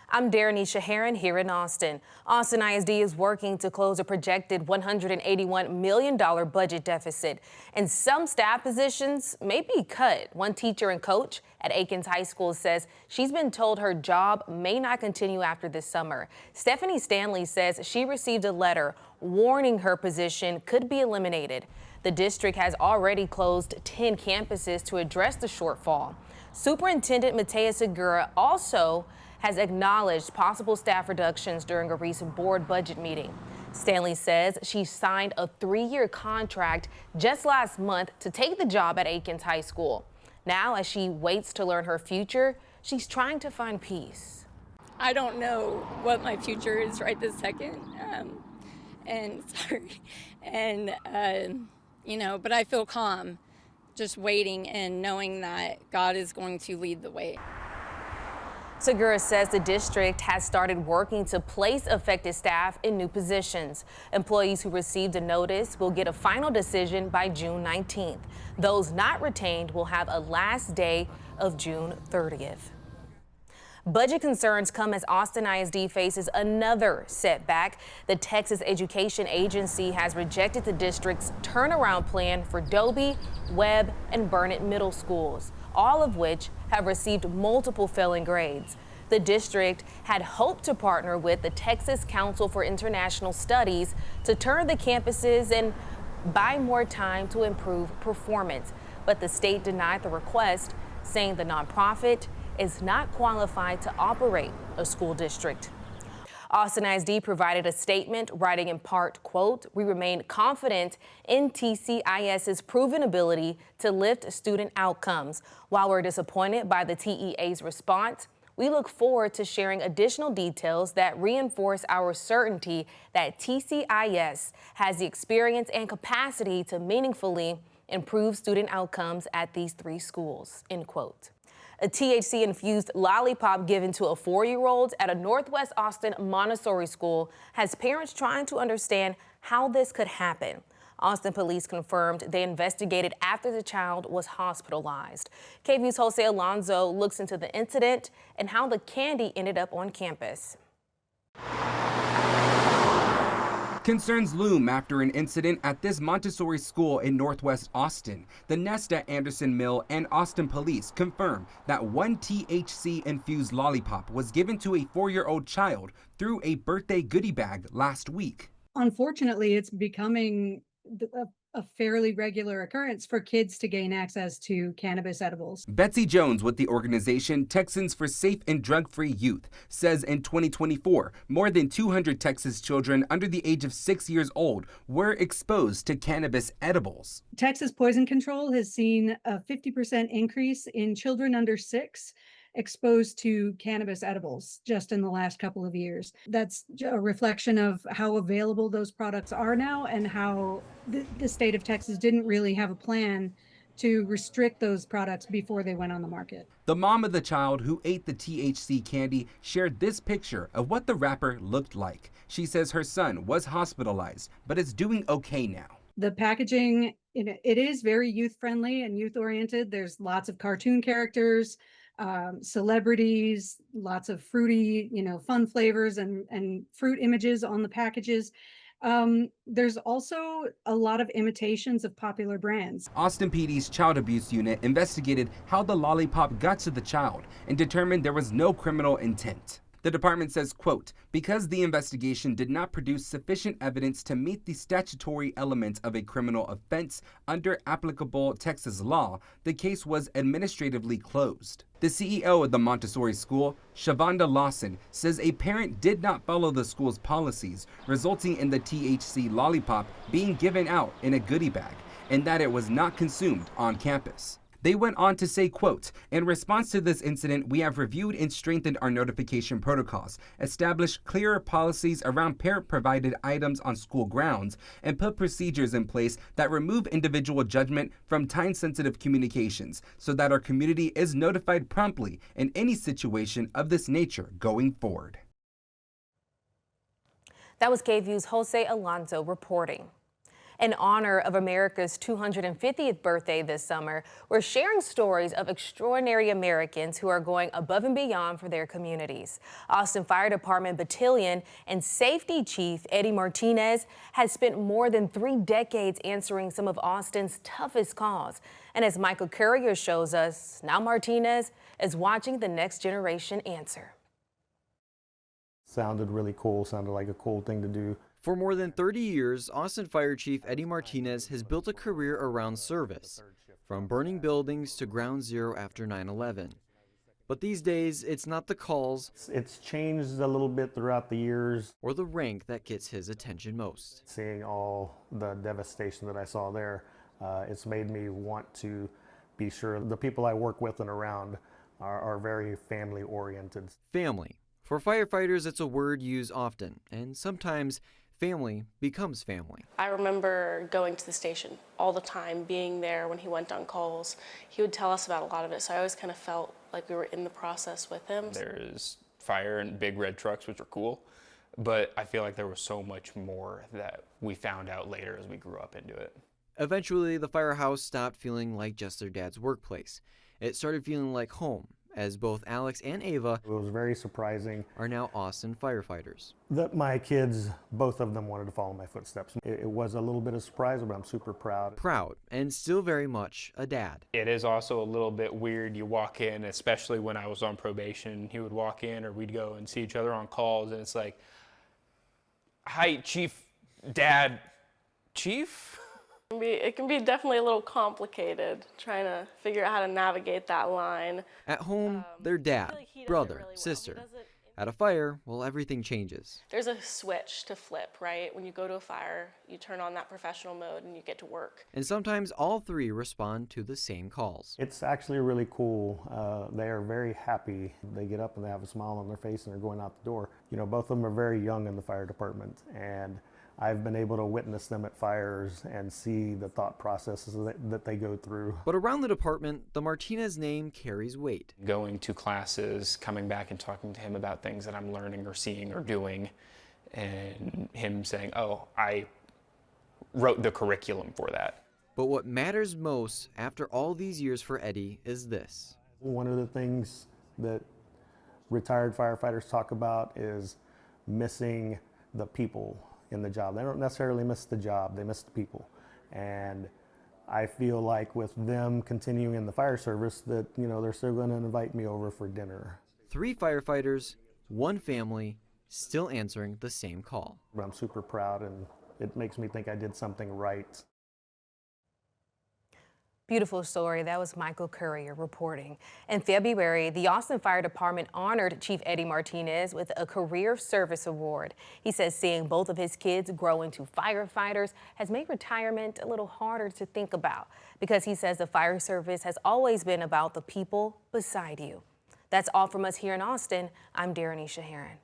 I'm Darrenisha Heron here in Austin. Austin ISD is working to close a projected $181 million budget deficit, and some staff positions may be cut. One teacher and coach at Aikens High School says she's been told her job may not continue after this summer. Stephanie Stanley says she received a letter warning her position could be eliminated. The district has already closed 10 campuses to address the shortfall. Superintendent Matea Segura also has acknowledged possible staff reductions during a recent board budget meeting. Stanley says she signed a 3-year contract just last month to take the job at Aikens High School. Now, as she waits to learn her future, she's trying to find peace. I don't know what my future is right this second, but I feel calm just waiting and knowing that God is going to lead the way. Segura says the district has started working to place affected staff in new positions. Employees who received a notice will get a final decision by June 19th. Those not retained will have a last day of June 30th. Budget concerns come as Austin ISD faces another setback. The Texas Education Agency has rejected the district's turnaround plan for Dobie, Webb, and Burnett middle schools, all of which have received multiple failing grades. The district had hoped to partner with the Texas Council for International Studies to turn the campuses and buy more time to improve performance. But the state denied the request, saying the nonprofit is not qualified to operate a school district. Austin ISD provided a statement writing in part, quote, "We remain confident in TCIS's proven ability to lift student outcomes. While we're disappointed by the TEA's response, we look forward to sharing additional details that reinforce our certainty that TCIS has the experience and capacity to meaningfully improve student outcomes at these 3 schools," end quote. A THC-infused lollipop given to a 4-year-old at a Northwest Austin Montessori school has parents trying to understand how this could happen. Austin police confirmed they investigated after the child was hospitalized. KVUE's Jose Alonso looks into the incident and how the candy ended up on campus. Concerns loom after an incident at this Montessori school in Northwest Austin. The nest at Anderson Mill and Austin police confirm that one THC-infused lollipop was given to a 4-year-old child through a birthday goodie bag last week. Unfortunately, it's becoming a fairly regular occurrence for kids to gain access to cannabis edibles. Betsy Jones with the organization Texans for Safe and Drug-Free Youth says in 2024, more than 200 Texas children under the age of 6 years old were exposed to cannabis edibles. Texas Poison Control has seen a 50% increase in children under 6 exposed to cannabis edibles just in the last couple of years. That's a reflection of how available those products are now and how the state of Texas didn't really have a plan to restrict those products before they went on the market. The mom of the child who ate the THC candy shared this picture of what the wrapper looked like. She says her son was hospitalized, but is doing okay now. The packaging, it is very youth-friendly and youth-oriented. There's lots of cartoon characters, celebrities, lots of fruity, fun flavors and fruit images on the packages. There's also a lot of imitations of popular brands. Austin PD's Child Abuse Unit investigated how the lollipop got to the child and determined there was no criminal intent. The department says, quote, "Because the investigation did not produce sufficient evidence to meet the statutory elements of a criminal offense under applicable Texas law, the case was administratively closed." The CEO of the Montessori school, Shavonda Lawson, says a parent did not follow the school's policies, resulting in the THC lollipop being given out in a goodie bag, and that it was not consumed on campus. They went on to say, quote, "In response to this incident, we have reviewed and strengthened our notification protocols, established clearer policies around parent-provided items on school grounds, and put procedures in place that remove individual judgment from time-sensitive communications so that our community is notified promptly in any situation of this nature going forward." That was KVUE's Jose Alonso reporting. In honor of America's 250th birthday this summer, we're sharing stories of extraordinary Americans who are going above and beyond for their communities. Austin Fire Department Battalion and Safety Chief Eddie Martinez has spent more than 3 decades answering some of Austin's toughest calls. And as Michael Courier shows us, now Martinez is watching the next generation answer. Sounded really cool, sounded like a cool thing to do. For more than 30 years, Austin Fire Chief Eddie Martinez has built a career around service, from burning buildings to ground zero after 9/11. But these days, it's not the calls It's changed a little bit throughout the years. or the rank that gets his attention most. Seeing all the devastation that I saw there, it's made me want to be sure the people I work with and around are very family oriented. Family. For firefighters, it's a word used often, and sometimes family becomes family. I remember going to the station all the time, being there when he went on calls. He would tell us about a lot of it, so I always kind of felt like we were in the process with him. There's fire and big red trucks, which are cool, but I feel like there was so much more that we found out later as we grew up into it. Eventually, the firehouse stopped feeling like just their dad's workplace. It started feeling like home, as both Alex and Ava It was very surprising are now Austin firefighters. that my kids, both of them wanted to follow my footsteps. It was a little bit of surprise, but I'm super proud. Proud, and still very much a dad. It is also a little bit weird. You walk in, especially when I was on probation, he would walk in or we'd go and see each other on calls, and it's like, hi, Chief, Dad, Chief? It can be definitely a little complicated trying to figure out how to navigate that line. At home, they're dad, like he does it brother, really well. He sister. does it- At a fire, well, everything changes. There's a switch to flip, right? When you go to a fire, you turn on that professional mode and you get to work. And sometimes all three respond to the same calls. It's actually really cool. They are very happy. They get up and they have a smile on their face and they're going out the door. You know, both of them are very young in the fire department, and I've been able to witness them at fires and see the thought processes that they go through. But around the department, the Martinez name carries weight. Going to classes, coming back and talking to him about things that I'm learning or seeing or doing, and him saying, oh, I wrote the curriculum for that. But what matters most after all these years for Eddie is this. One of the things that retired firefighters talk about is missing the people in the job. They don't necessarily miss the job, they miss the people. And I feel like with them continuing in the fire service that, you know, they're still going to invite me over for dinner. 3 firefighters, 1 family, still answering the same call. But I'm super proud, and it makes me think I did something right. Beautiful story. That was Michael Courier reporting. In February, the Austin Fire Department honored Chief Eddie Martinez with a Career Service Award. He says seeing both of his kids grow into firefighters has made retirement a little harder to think about, because he says the fire service has always been about the people beside you. That's all from us here in Austin. I'm Darrenisha Heron.